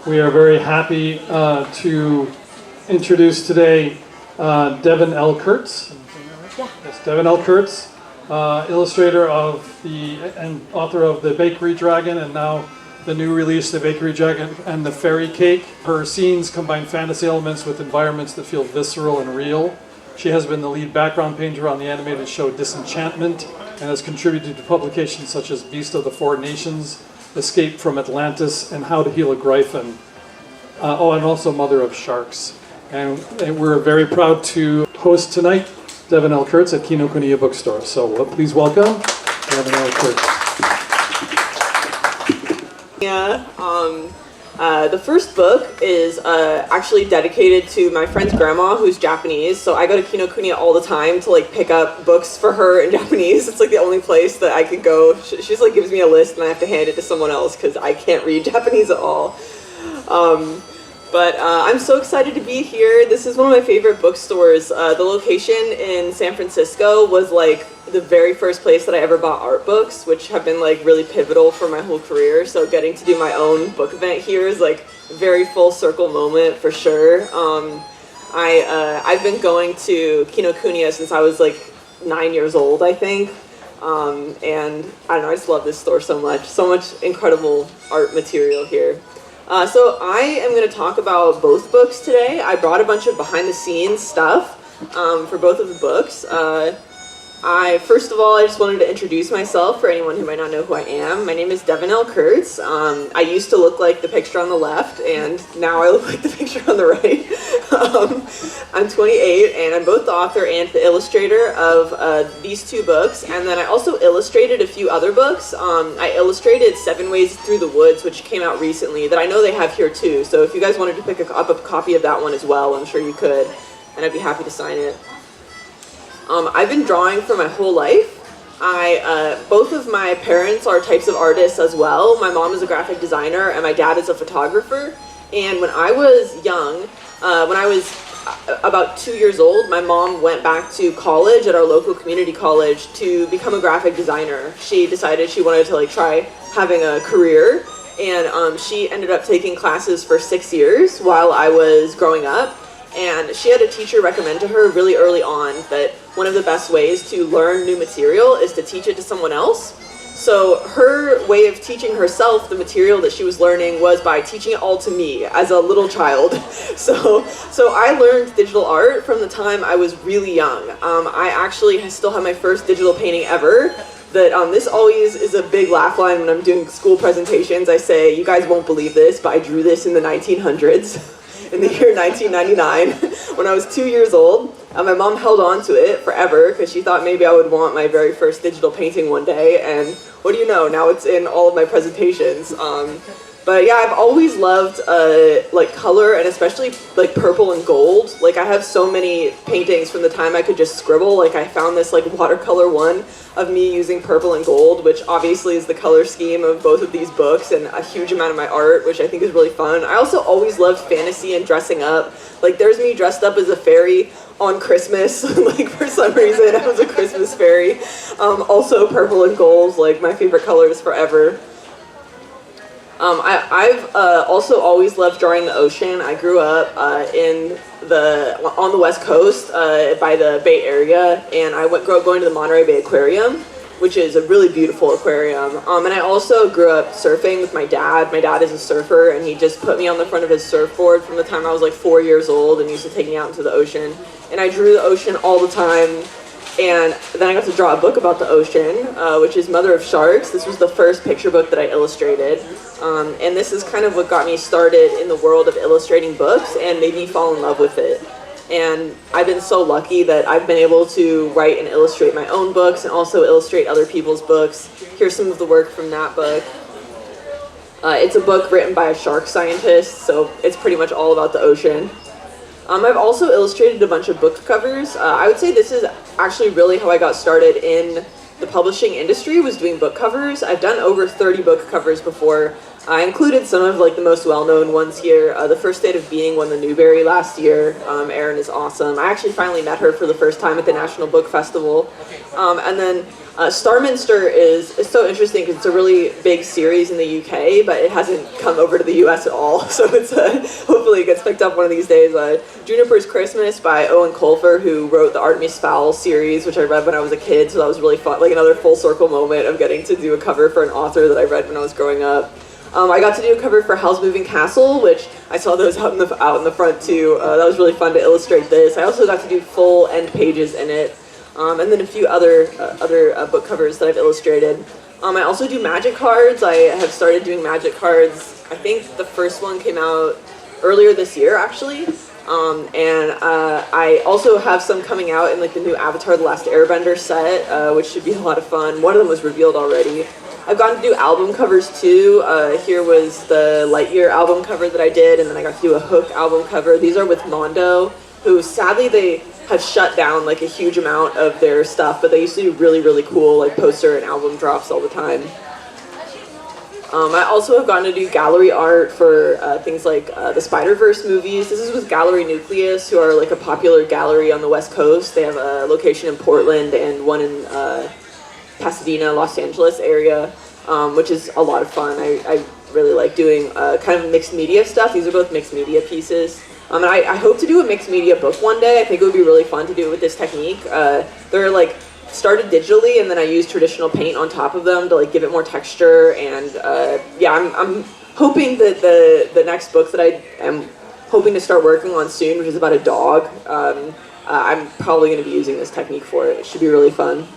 We are very happy to introduce today Devin Elle Kurtz. Yeah. Yes, Devin Elle Kurtz, illustrator of and author of The Bakery Dragon, and now the new release, The Bakery Dragon and the Fairy Cake. Her scenes combine fantasy elements with environments that feel visceral and real. She has been the lead background painter on the animated show Disenchantment and has contributed to publications such as Beast of the Four Nations, Escape from Atlantis, and How to Heal a Gryphon. And also Mother of Sharks. And we're very proud to host tonight Devin Elle Kurtz at Kinokuniya bookstore. So please welcome Devin Elle Kurtz. Yeah. The first book is actually dedicated to my friend's grandma, who's Japanese. So I go to Kinokuniya all the time to pick up books for her in Japanese. It's the only place that I could go. She's gives me a list and I have to hand it to someone else because I can't read Japanese at all. But I'm so excited to be here. This is one of my favorite bookstores. The location in San Francisco was the very first place that I ever bought art books, which have been really pivotal for my whole career. So getting to do my own book event here is a very full circle moment for sure. I've been going to Kinokuniya since I was 9 years old, I think. And I don't know, I just love this store so much incredible art material here. So I am going to talk about both books today. I brought a bunch of behind-the-scenes stuff for both of the books. First of all, I just wanted to introduce myself for anyone who might not know who I am. My name is Devin Elle Kurtz. I used to look like the picture on the left, and now I look like the picture on the right. I'm 28, and I'm both the author and the illustrator of these two books, and then I also illustrated a few other books. I illustrated 7 Ways Through the Woods, which came out recently, that I know they have here too, so if you guys wanted to pick up a copy of that one as well, I'm sure you could, and I'd be happy to sign it. I've been drawing for my whole life. Both of my parents are types of artists as well. My mom is a graphic designer and my dad is a photographer. And when I was young, when I was about 2 years old, my mom went back to college at our local community college to become a graphic designer. She decided she wanted to try having a career, and she ended up taking classes for 6 years while I was growing up. And she had a teacher recommend to her really early on that one of the best ways to learn new material is to teach it to someone else. So her way of teaching herself the material that she was learning was by teaching it all to me as a little child. So I learned digital art from the time I was really young. I actually still have my first digital painting ever. This always is a big laugh line when I'm doing school presentations. I say, you guys won't believe this, but I drew this in the 1900s. In the year 1999, when I was 2 years old. My mom held on to it forever because she thought maybe I would want my very first digital painting one day, and what do you know, now it's in all of my presentations. But yeah, I've always loved color, and especially purple and gold. I have so many paintings from the time I could just scribble. I found this watercolor one of me using purple and gold, which obviously is the color scheme of both of these books, and a huge amount of my art, which I think is really fun. I also always loved fantasy and dressing up. There's me dressed up as a fairy on Christmas, for some reason I was a Christmas fairy. Also purple and gold, my favorite colors forever. I've also always loved drawing the ocean. I grew up on the West Coast by the Bay Area, and I grew up going to the Monterey Bay Aquarium, which is a really beautiful aquarium. And I also grew up surfing with my dad. My dad is a surfer, and he just put me on the front of his surfboard from the time I was 4 years old and used to take me out into the ocean. And I drew the ocean all the time. And then I got to draw a book about the ocean, which is Mother of Sharks. This was the first picture book that I illustrated. And this is kind of what got me started in the world of illustrating books and made me fall in love with it. And I've been so lucky that I've been able to write and illustrate my own books and also illustrate other people's books. Here's some of the work from that book. It's a book written by a shark scientist, so it's pretty much all about the ocean. I've also illustrated a bunch of book covers. I would say this is actually really how I got started in the publishing industry, was doing book covers. I've done over 30 book covers before. I included some of like the most well-known ones here. The First State of Being won the Newbery last year. Erin is awesome. I actually finally met her for the first time at the National Book Festival. And then Starminster is so interesting because it's a really big series in the UK, but it hasn't come over to the US at all. So it's hopefully it gets picked up one of these days. Juniper's Christmas by Owen Colfer, who wrote the Artemis Fowl series, which I read when I was a kid. So that was really fun, like another full circle moment of getting to do a cover for an author that I read when I was growing up. I got to do a cover for Howl's Moving Castle, which I saw those out in the front too. That was really fun to illustrate this. I also got to do full end pages in it. And then a few other book covers that I've illustrated. I also do magic cards. I have started doing magic cards. I think the first one came out earlier this year, actually. And I also have some coming out in like the new Avatar: The Last Airbender set, which should be a lot of fun. One of them was revealed already. I've gotten to do album covers too. Here was the Lightyear album cover that I did, and then I got to do a Hook album cover. These are with Mondo, who sadly they have shut down like a huge amount of their stuff, but they used to do really, really cool like poster and album drops all the time. I also have gotten to do gallery art for things like the Spider-Verse movies. This is with Gallery Nucleus, who are like a popular gallery on the West Coast. They have a location in Portland and one in Pasadena, Los Angeles area, which is a lot of fun. I really like doing kind of mixed media stuff. These are both mixed media pieces. And I hope to do a mixed media book one day. I think it would be really fun to do it with this technique. They're like started digitally, and then I use traditional paint on top of them to like give it more texture. And yeah, I'm hoping that the next book that I am hoping to start working on soon, which is about a dog, I'm probably going to be using this technique for it. It should be really fun.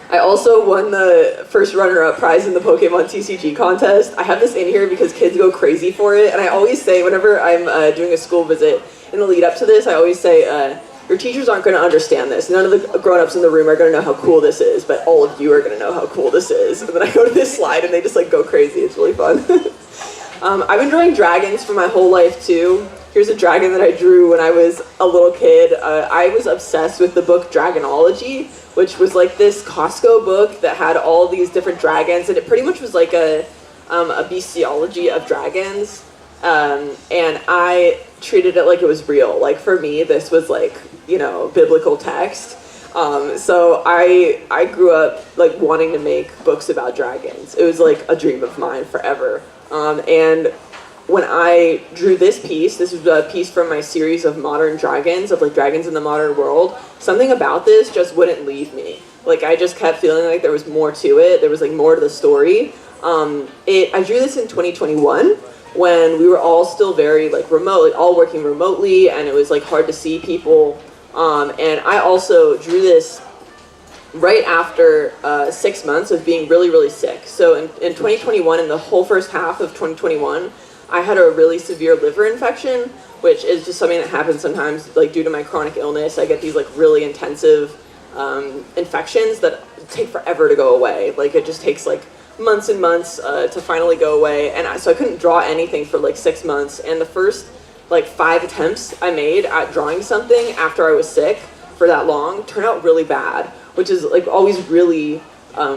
I also won the first runner-up prize in the Pokemon TCG contest. I have this in here because kids go crazy for it, and I always say, whenever I'm doing a school visit in the lead up to this, I always say, your teachers aren't going to understand this. None of the grown-ups in the room are going to know how cool this is, but all of you are going to know how cool this is. And then I go to this slide, and they just like go crazy. It's really fun. I've been drawing dragons for my whole life, too. Here's a dragon that I drew when I was a little kid. I was obsessed with the book Dragonology, which was like this Costco book that had all these different dragons, and it pretty much was like a bestiology of dragons. And I treated it like it was real. Like for me, this was like, you know, biblical text. So I grew up like wanting to make books about dragons. It was like a dream of mine forever. And when I drew this piece was a piece from my series of modern dragons, of like dragons in the modern world, something about this just wouldn't leave me. Like I just kept feeling like there was more to it. There was like more to the story. I drew this in 2021 when we were all still very like remote, like all working remotely, and it was like hard to see people. And I also drew this right after 6 months of being really, really sick. So in 2021, in the whole first half of 2021, I had a really severe liver infection, which is just something that happens sometimes, like due to my chronic illness. I get these like really intensive infections that take forever to go away. Like it just takes like months and months to finally go away. And so I couldn't draw anything for like 6 months. And the first like 5 attempts I made at drawing something after I was sick for that long turned out really bad, which is like always really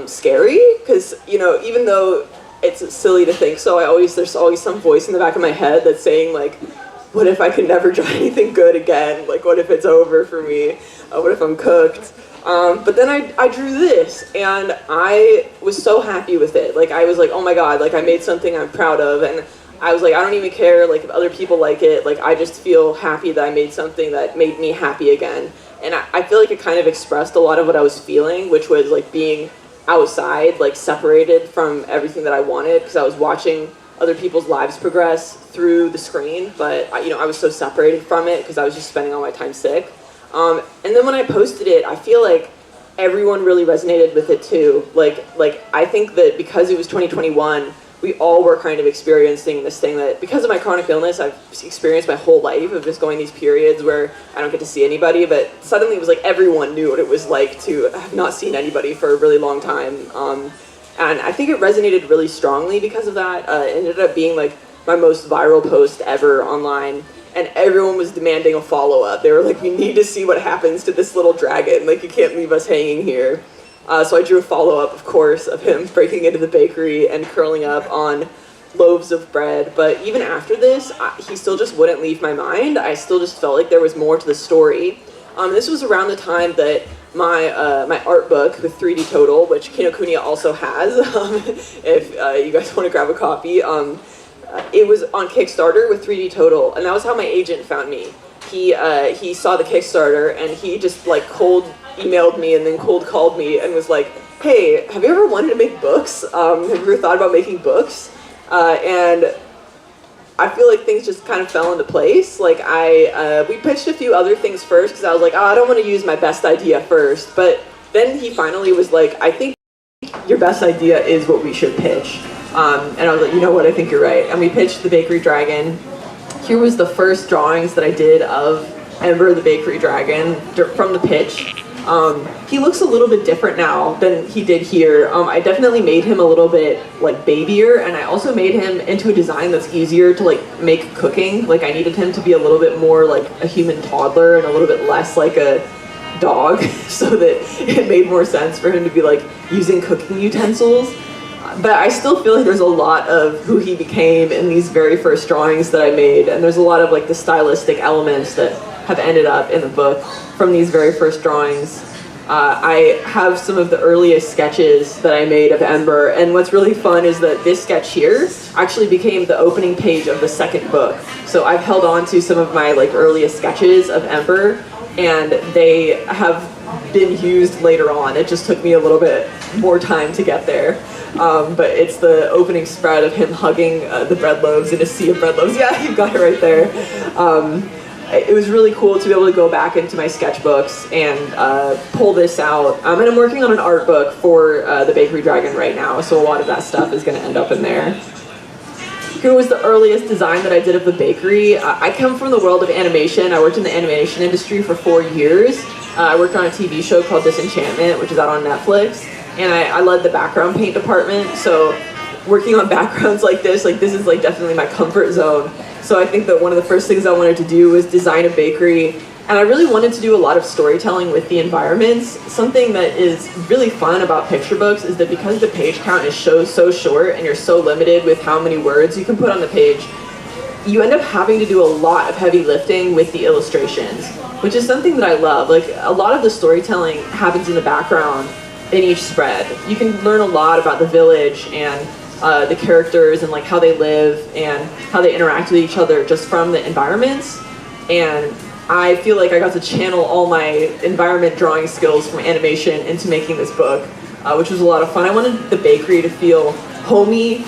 scary, because, you know, even though it's silly to think so, there's always some voice in the back of my head that's saying like, what if I can never draw anything good again? Like, what if it's over for me? What if I'm cooked? But then I drew this, and I was so happy with it. Like, I was like, oh my god, like I made something I'm proud of, and I was like, I don't even care like if other people like it. Like, I just feel happy that I made something that made me happy again. And I feel like it kind of expressed a lot of what I was feeling, which was like being outside, like separated from everything that I wanted, because I was watching other people's lives progress through the screen, but I was so separated from it because I was just spending all my time sick. And then when I posted it, I feel like everyone really resonated with it too. Like I think that because it was 2021, we all were kind of experiencing this thing that, because of my chronic illness, I've experienced my whole life of just going these periods where I don't get to see anybody, but suddenly it was like everyone knew what it was like to have not seen anybody for a really long time. And I think it resonated really strongly because of that. It ended up being like my most viral post ever online, and everyone was demanding a follow-up. They were like, we need to see what happens to this little dragon. Like, you can't leave us hanging here. So I drew a follow-up, of course, of him breaking into the bakery and curling up on loaves of bread, but even after this, he still just wouldn't leave my mind. I still just felt like there was more to the story. This was around the time that my art book, the 3D Total, which Kinokuniya also has, if you guys want to grab a copy, it was on Kickstarter with 3D Total, and that was how my agent found me. He saw the Kickstarter, and he just like cold emailed me and then cold called me and was like, hey, have you ever wanted to make books? Have you ever thought about making books? And I feel like things just kind of fell into place. Like we pitched a few other things first because I was like, oh, I don't want to use my best idea first. But then he finally was like, I think your best idea is what we should pitch. And I was like, you know what, I think you're right. And we pitched the Bakery Dragon. Here was the first drawings that I did of Ember, the Bakery Dragon, from the pitch. He looks a little bit different now than he did here. I definitely made him a little bit like babier, and I also made him into a design that's easier to like make cooking. Like I needed him to be a little bit more like a human toddler and a little bit less like a dog, so that it made more sense for him to be like using cooking utensils. But I still feel like there's a lot of who he became in these very first drawings that I made, and there's a lot of like the stylistic elements that have ended up in the book from these very first drawings. I have some of the earliest sketches that I made of Ember, and what's really fun is that this sketch here actually became the opening page of the second book. So I've held on to some of my like earliest sketches of Ember, and they have been used later on. It just took me a little bit more time to get there. But it's the opening spread of him hugging the bread loaves in a sea of bread loaves. Yeah, you got it right there. It was really cool to be able to go back into my sketchbooks and pull this out. And I'm working on an art book for the Bakery Dragon right now, so a lot of that stuff is going to end up in there. Here was the earliest design that I did of the bakery. I come from the world of animation. I worked in the animation industry for 4 years. I worked on a TV show called Disenchantment, which is out on Netflix, and I led the background paint department. So working on backgrounds like this is like definitely my comfort zone. So I think that one of the first things I wanted to do was design a bakery, and I really wanted to do a lot of storytelling with the environments. Something that is really fun about picture books is that because the page count is so short and you're so limited with how many words you can put on the page, you end up having to do a lot of heavy lifting with the illustrations, which is something that I love. Like a lot of the storytelling happens in the background in each spread. You can learn a lot about the village and the characters and like how they live and how they interact with each other just from the environments. And I feel like I got to channel all my environment drawing skills from animation into making this book, which was a lot of fun. I wanted the bakery to feel homey,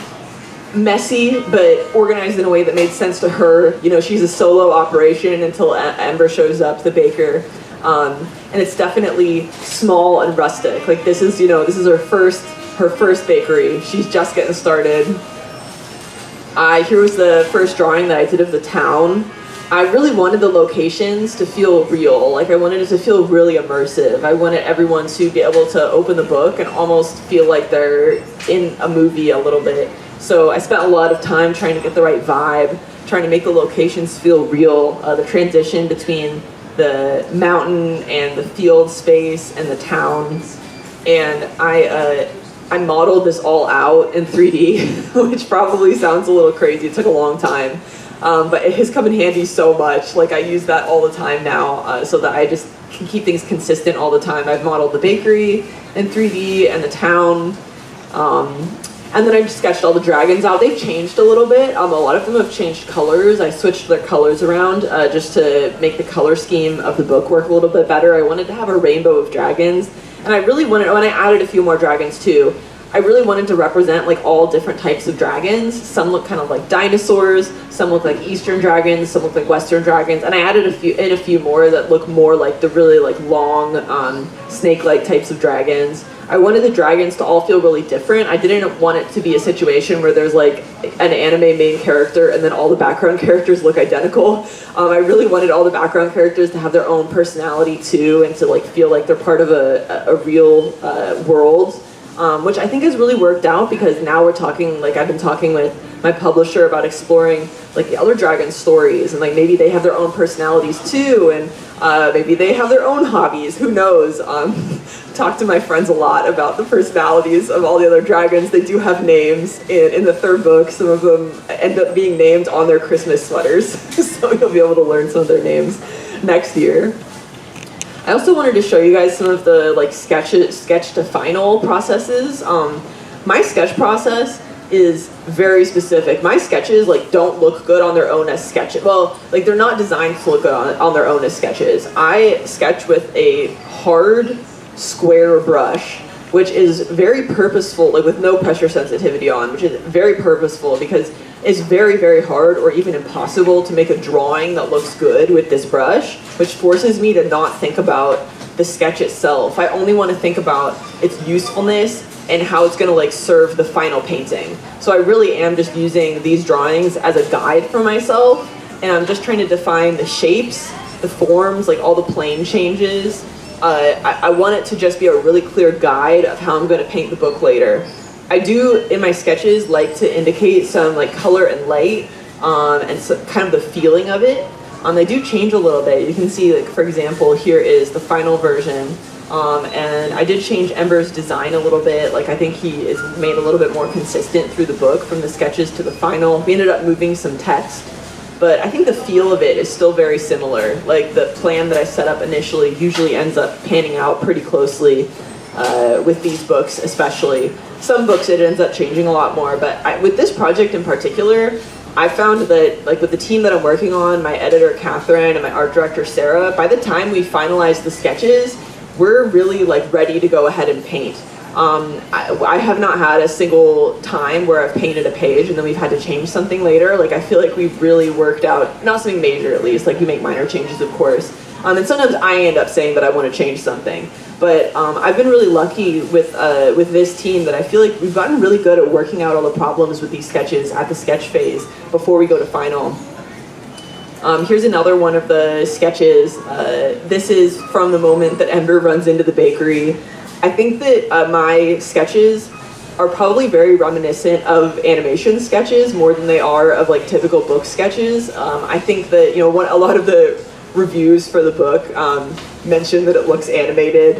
messy, but organized in a way that made sense to her. You know, she's a solo operation until Ember shows up, the baker. And it's definitely small and rustic. Like this is her first bakery. She's just getting started. Here was the first drawing that I did of the town. I really wanted the locations to feel real. Like I wanted it to feel really immersive. I wanted everyone to be able to open the book and almost feel like they're in a movie a little bit. So I spent a lot of time trying to get the right vibe, trying to make the locations feel real. The transition between the mountain and the field space and the town. And I modeled this all out in 3D, which probably sounds a little crazy. It took a long time. But it has come in handy so much. Like I use that all the time now, so that I just can keep things consistent all the time. I've modeled the bakery in 3D and the town. And then I just sketched all the dragons out. They've changed a little bit. A lot of them have changed colors. I switched their colors around just to make the color scheme of the book work a little bit better. I wanted to have a rainbow of dragons. And I really wanted, and I added a few more dragons too. I really wanted to represent like all different types of dragons. Some look kind of like dinosaurs, some look like Eastern dragons, some look like Western dragons, and I added a few more that look more like the really like long snake-like types of dragons. I wanted the dragons to all feel really different. I didn't want it to be a situation where there's like an anime main character and then all the background characters look identical. I really wanted all the background characters to have their own personality too, and to like feel like they're part of a real world. Which I think has really worked out, because now we're talking, like I've been talking with my publisher about exploring like the other dragon stories, and like maybe they have their own personalities too, and maybe they have their own hobbies, who knows. Talk to my friends a lot about the personalities of all the other dragons. They do have names. In the third book, some of them end up being named on their Christmas sweaters, so you'll be able to learn some of their names next year. I also wanted to show you guys some of the like sketch to final processes. My sketch process is very specific. My sketches like don't look good on their own as sketches. Well, like they're not designed to look good on their own as sketches. I sketch with a hard square brush, which is very purposeful, like with no pressure sensitivity on, which is very purposeful because it's very, very hard or even impossible to make a drawing that looks good with this brush, which forces me to not think about the sketch itself. I only want to think about its usefulness and how it's going to like serve the final painting. So I really am just using these drawings as a guide for myself, and I'm just trying to define the shapes, the forms, like all the plane changes. I want it to just be a really clear guide of how I'm going to paint the book later. I do, in my sketches, like to indicate some like color and light, and some, kind of the feeling of it. They do change a little bit. You can see, like for example, here is the final version. And I did change Ember's design a little bit. Like I think he is made a little bit more consistent through the book from the sketches to the final. We ended up moving some text, but I think the feel of it is still very similar. Like the plan that I set up initially usually ends up panning out pretty closely with these books especially. Some books it ends up changing a lot more, but with this project in particular, I found that like with the team that I'm working on, my editor Catherine and my art director Sarah, by the time we finalize the sketches, we're really like ready to go ahead and paint. I have not had a single time where I've painted a page and then we've had to change something later. Like I feel like we've really worked out, not something major at least, like we make minor changes of course. And sometimes I end up saying that I want to change something. But I've been really lucky with this team that I feel like we've gotten really good at working out all the problems with these sketches at the sketch phase before we go to final. Here's another one of the sketches. This is from the moment that Ember runs into the bakery. I think that my sketches are probably very reminiscent of animation sketches more than they are of like typical book sketches. I think that a lot of the reviews for the book mention that it looks animated,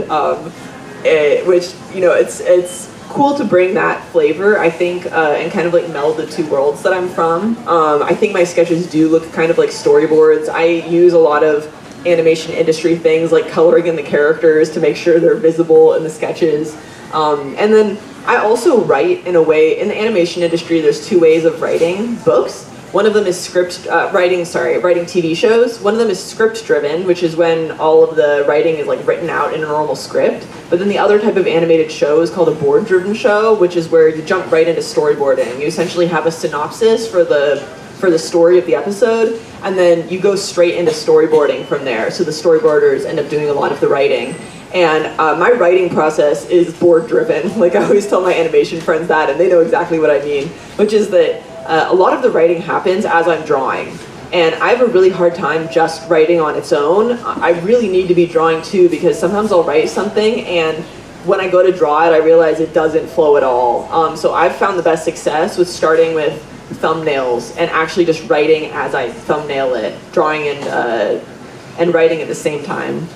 which it's cool to bring that flavor, I think, and kind of like meld the two worlds that I'm from. I think my sketches do look kind of like storyboards. I use a lot of animation industry things like coloring in the characters to make sure they're visible in the sketches. And then I also write in a way, in the animation industry, there's two ways of writing books. One of them is writing TV shows. One of them is script driven, which is when all of the writing is like written out in a normal script. But then the other type of animated show is called a board driven show, which is where you jump right into storyboarding. You essentially have a synopsis for the story of the episode, and then you go straight into storyboarding from there. So the storyboarders end up doing a lot of the writing. And my writing process is board driven. Like I always tell my animation friends that, and they know exactly what I mean, which is that a lot of the writing happens as I'm drawing. And I have a really hard time just writing on its own. I really need to be drawing too, because sometimes I'll write something and when I go to draw it, I realize it doesn't flow at all. So I've found the best success with starting with thumbnails and actually just writing as I thumbnail it, drawing and writing at the same time.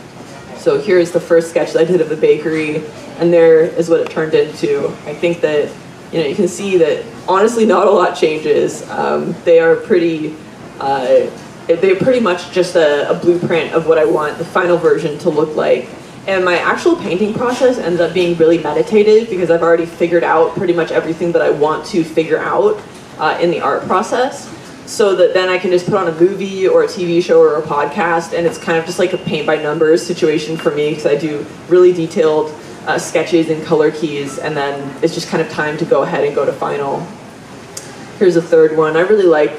So here's the first sketch that I did of the bakery, and there is what it turned into. I think that you can see that honestly not a lot changes. They are they're pretty much just a blueprint of what I want the final version to look like. And my actual painting process ends up being really meditative because I've already figured out pretty much everything that I want to figure out in the art process, so that then I can just put on a movie or a TV show or a podcast, and it's kind of just like a paint by numbers situation for me because I do really detailed sketches and color keys, and then it's just kind of time to go ahead and go to final. Here's a third one. I really like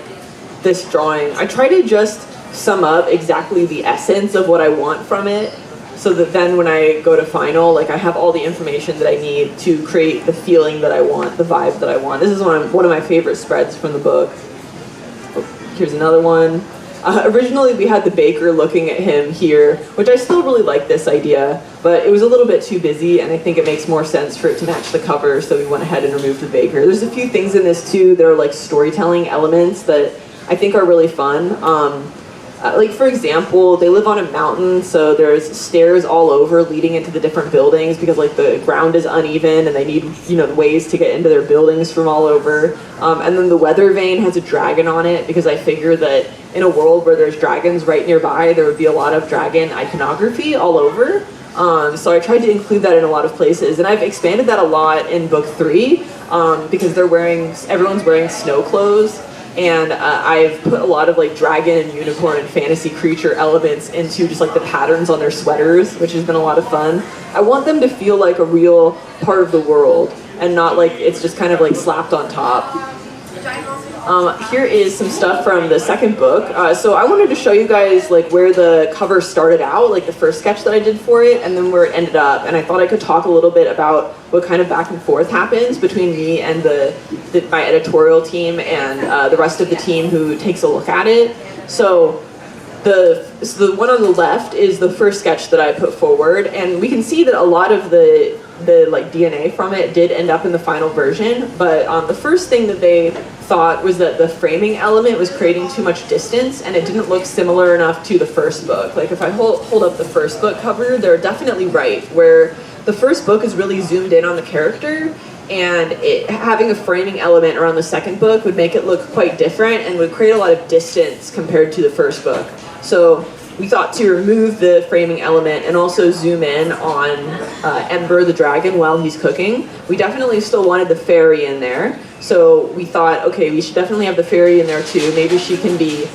this drawing. I try to just sum up exactly the essence of what I want from it, so that then when I go to final, like I have all the information that I need to create the feeling that I want, the vibe that I want. This is one of my favorite spreads from the book. Here's another one. Originally, we had the baker looking at him here, which I still really like this idea, but it was a little bit too busy, and I think it makes more sense for it to match the cover, so we went ahead and removed the baker. There's a few things in this, too, that are like storytelling elements that I think are really fun. Like, for example, they live on a mountain, so there's stairs all over leading into the different buildings because, like, the ground is uneven and they need, you know, ways to get into their buildings from all over. And then the weather vane has a dragon on it because I figure that in a world where there's dragons right nearby, there would be a lot of dragon iconography all over. So I tried to include that in a lot of places, and I've expanded that a lot in book 3 because everyone's wearing snow clothes. And I've put a lot of like dragon and unicorn and fantasy creature elements into just like the patterns on their sweaters, which has been a lot of fun. I want them to feel like a real part of the world and not like it's just kind of like slapped on top. Here is some stuff from the second book. So I wanted to show you guys like where the cover started out, like the first sketch that I did for it, and then where it ended up. And I thought I could talk a little bit about what kind of back and forth happens between me and my editorial team and the rest of the team who takes a look at it. So the one on the left is the first sketch that I put forward, and we can see that a lot of the like DNA from it did end up in the final version, but the first thing that they thought was that the framing element was creating too much distance and it didn't look similar enough to the first book. Like if I hold up the first book cover, they're definitely right, where the first book is really zoomed in on the character, and having a framing element around the second book would make it look quite different and would create a lot of distance compared to the first book. So we thought to remove the framing element and also zoom in on Ember the dragon while he's cooking. We definitely still wanted the fairy in there. So we thought, okay, we should definitely have the fairy in there too. Maybe she can be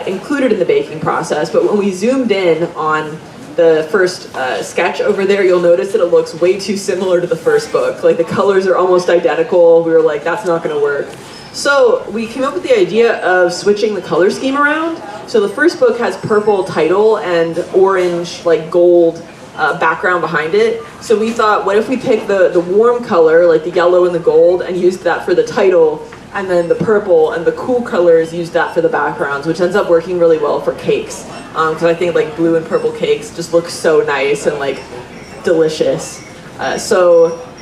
included in the baking process. But when we zoomed in on the first sketch over there, you'll notice that it looks way too similar to the first book. Like the colors are almost identical. We were like, that's not gonna work. So we came up with the idea of switching the color scheme around. So the first book has purple title and orange, like gold background behind it. So we thought, what if we pick the warm color, like the yellow and the gold, and used that for the title, and then the purple and the cool colors used that for the backgrounds, which ends up working really well for cakes. Because I think like blue and purple cakes just look so nice and like delicious.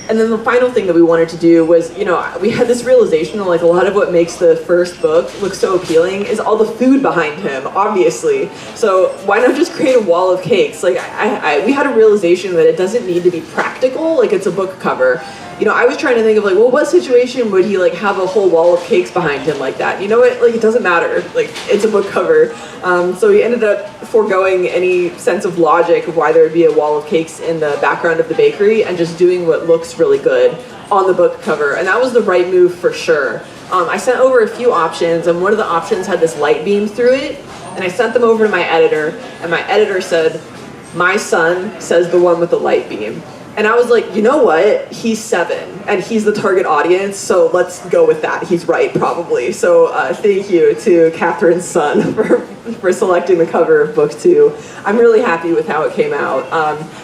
And then the final thing that we wanted to do was, you know, we had this realization that like a lot of what makes the first book look so appealing is all the food behind him, obviously. So why not just create a wall of cakes? Like we had a realization that it doesn't need to be practical, like it's a book cover. You know, I was trying to think of like, well, what situation would he like have a whole wall of cakes behind him like that? You know what? Like it doesn't matter. Like it's a book cover. So we ended up foregoing any sense of logic of why there would be a wall of cakes in the background of the bakery and just doing what looks really good on the book cover. And that was the right move for sure. I sent over a few options, and one of the options had this light beam through it, and I sent them over to my editor, and my editor said, "My son says the one with the light beam." And I was like, you know what? He's 7, and he's the target audience, so let's go with that. He's right, probably. So thank you to Catherine's son for selecting the cover of book 2. I'm really happy with how it came out.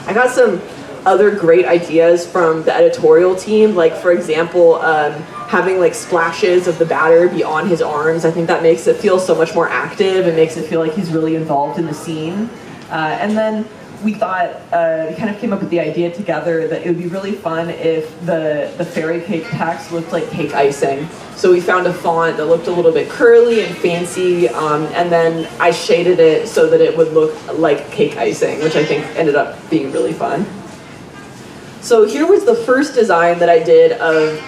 I got some other great ideas from the editorial team, like for example, having like splashes of the batter be on his arms. I think that makes it feel so much more active and makes it feel like he's really involved in the scene. And then we thought, we kind of came up with the idea together that it would be really fun if the fairy cake text looked like cake icing. So we found a font that looked a little bit curly and fancy, and then I shaded it so that it would look like cake icing, which I think ended up being really fun. So here was the first design that I did of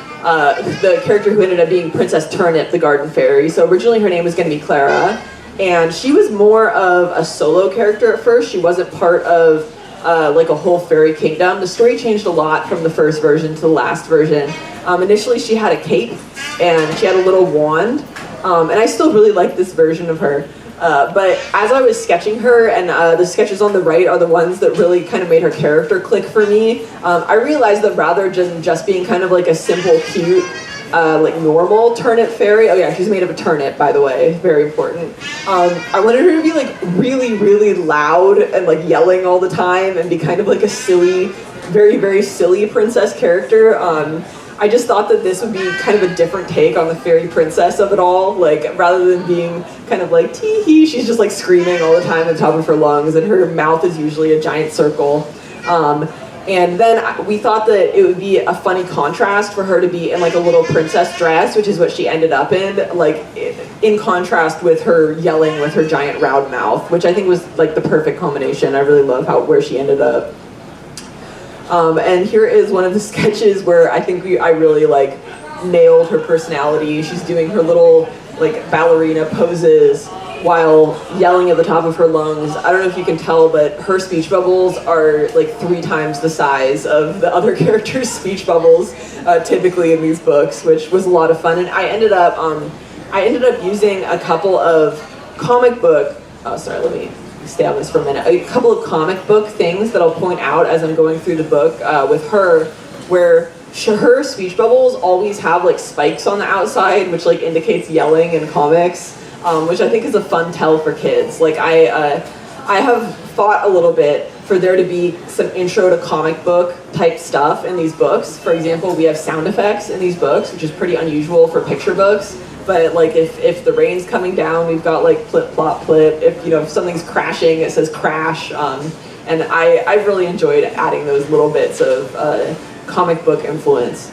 the character who ended up being Princess Turnip, the garden fairy. So originally her name was going to be Clara. And she was more of a solo character at first. She wasn't part of like a whole fairy kingdom. The story changed a lot from the first version to the last version. Initially she had a cape and she had a little wand. And I still really like this version of her. But as I was sketching her, and the sketches on the right are the ones that really kind of made her character click for me, I realized that rather than just being kind of like a simple, cute, like normal turnip fairy. Oh yeah, she's made of a turnip, by the way, very important. I wanted her to be like really, really loud and like yelling all the time and be kind of like a silly, very, very silly princess character. I just thought that this would be kind of a different take on the fairy princess of it all. Like, rather than being kind of like tee-hee, she's just like screaming all the time at the top of her lungs, and her mouth is usually a giant circle. And then we thought that it would be a funny contrast for her to be in like a little princess dress, which is what she ended up in, like in contrast with her yelling with her giant round mouth, which I think was like the perfect combination. I really love where she ended up. And here is one of the sketches where I think I really like nailed her personality. She's doing her little like ballerina poses while yelling at the top of her lungs. I don't know if you can tell, but her speech bubbles are like 3 times the size of the other characters' speech bubbles typically in these books, which was a lot of fun. And I ended up using a couple of comic book, let me stay on this for a minute, a couple of comic book things that I'll point out as I'm going through the book with her, where her speech bubbles always have like spikes on the outside, which like indicates yelling in comics. Which I think is a fun tell for kids. Like I have thought a little bit for there to be some intro to comic book type stuff in these books. For example, we have sound effects in these books, which is pretty unusual for picture books. But like if the rain's coming down, we've got like plip plop plip. If something's crashing, it says crash. And I've really enjoyed adding those little bits of comic book influence.